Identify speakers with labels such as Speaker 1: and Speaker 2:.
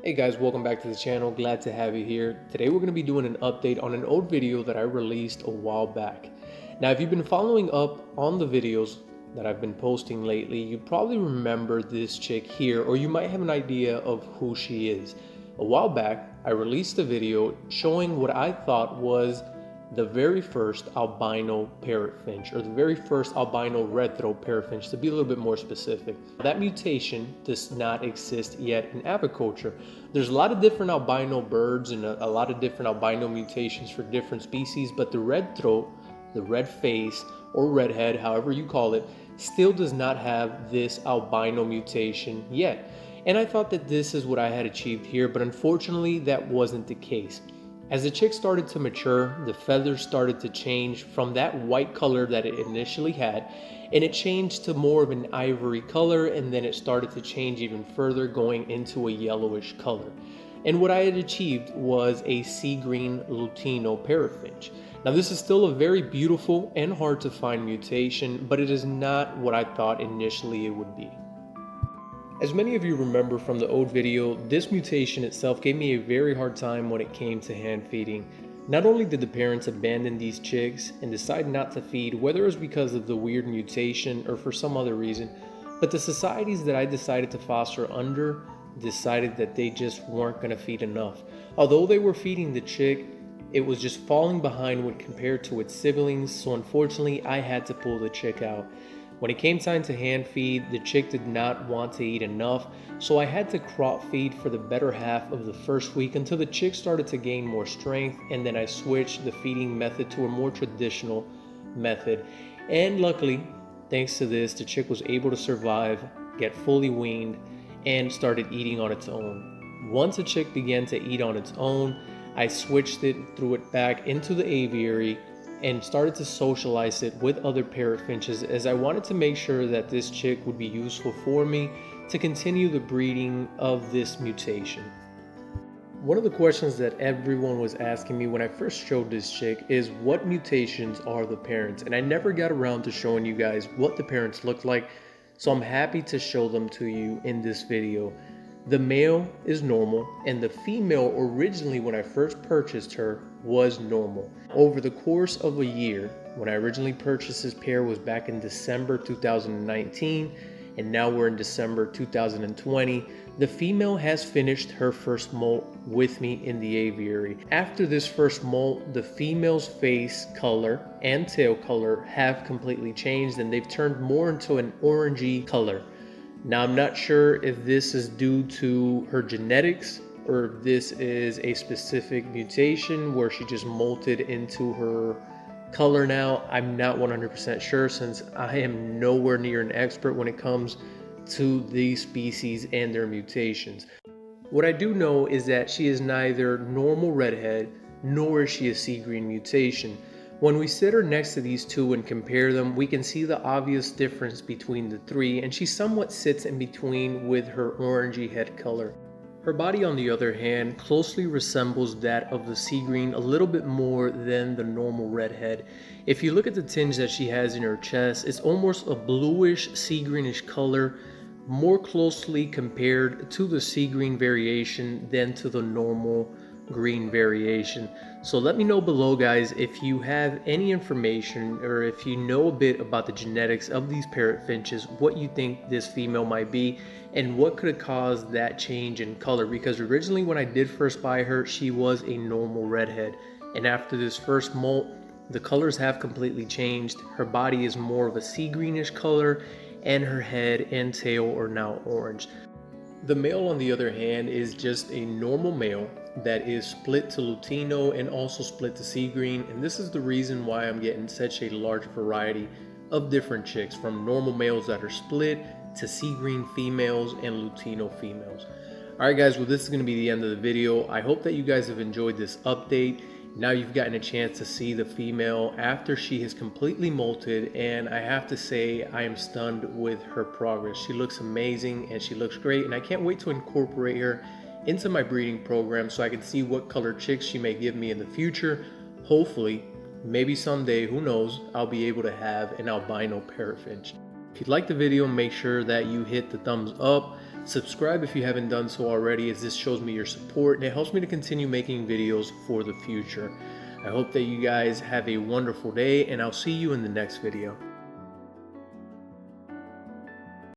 Speaker 1: Hey guys, welcome back to the channel. Glad to have you here. Today we're going to be doing an update on an old video that I released a while back. Now, if you've been following up on the videos that I've been posting lately, you probably remember this chick here, or you might have an idea of who she is. A while back, I released a video showing what I thought was the very first albino parrot finch, or the very first albino red throat parrot finch, to be a little bit more specific. That mutation does not exist yet in apiculture. There's a lot of different albino birds and a lot of different albino mutations for different species, but the red throat, the red face, or redhead, however you call it, still does not have this albino mutation yet. And I thought that this is what I had achieved here, but unfortunately that wasn't the case. As the chick started to mature, the feathers started to change from that white color that it initially had, and it changed to more of an ivory color, and then it started to change even further, going into a yellowish color. And what I had achieved was a sea green Lutino parrot finch. Now, this is still a very beautiful and hard to find mutation, but it is not what I thought initially it would be. As many of you remember from the old video, this mutation itself gave me a very hard time when it came to hand feeding. Not only did the parents abandon these chicks and decide not to feed, whether it was because of the weird mutation or for some other reason, but the societies that I decided to foster under decided that they just weren't going to feed enough. Although they were feeding the chick, it was just falling behind when compared to its siblings, so unfortunately I had to pull the chick out. When it came time to hand feed, the chick did not want to eat enough, so I had to crop feed for the better half of the first week until the chick started to gain more strength, and then I switched the feeding method to a more traditional method. And luckily, thanks to this, the chick was able to survive, get fully weaned, and started eating on its own. Once the chick began to eat on its own, I switched it, threw it back into the aviary, and started to socialize it with other parrot finches, as I wanted to make sure that this chick would be useful for me to continue the breeding of this mutation. One of the questions that everyone was asking me when I first showed this chick is, what mutations are the parents? And I never got around to showing you guys what the parents look like, so I'm happy to show them to you in this video. The male is normal, and the female, originally when I first purchased her, was normal. Over the course of a year, when I originally purchased this pair was back in December 2019, and now we're in December 2020, the female has finished her first molt with me in the aviary. After this first molt, the female's face color and tail color have completely changed, and they've turned more into an orangey color. Now, I'm not sure if this is due to her genetics or if this is a specific mutation where she just molted into her color now. I'm not 100% sure, since I am nowhere near an expert when it comes to these species and their mutations. What I do know is that she is neither normal redhead nor is she a sea green mutation. When we sit her next to these two and compare them, we can see the obvious difference between the three, and she somewhat sits in between with her orangey head color. Her body, on the other hand, closely resembles that of the sea green a little bit more than the normal redhead. If you look at the tinge that she has in her chest, it's almost a bluish sea greenish color, more closely compared to the sea green variation than to the normal green variation. So let me know below, guys, if you have any information or if you know a bit about the genetics of these parrot finches, what you think this female might be and what could have caused that change in color, because originally when I did first buy her, she was a normal redhead, and after this first molt, the colors have completely changed. Her body is more of a sea greenish color, and her head and tail are now orange. The male, on the other hand, is just a normal male that is split to Lutino and also split to sea green, and this is the reason why I'm getting such a large variety of different chicks, from normal males that are split to sea green females and Lutino females. Alright guys, well, this is going to be the end of the video. I hope that you guys have enjoyed this update. Now you've gotten a chance to see the female after she has completely molted, and I have to say I am stunned with her progress. She looks amazing and she looks great, and I can't wait to incorporate her into my breeding program so I can see what color chicks she may give me in the future. Hopefully, maybe someday, who knows, I'll be able to have an albino parrot finch. If you liked the video, make sure that you hit the thumbs up. Subscribe if you haven't done so already, as this shows me your support and it helps me to continue making videos for the future. I hope that you guys have a wonderful day, and I'll see you in the next video.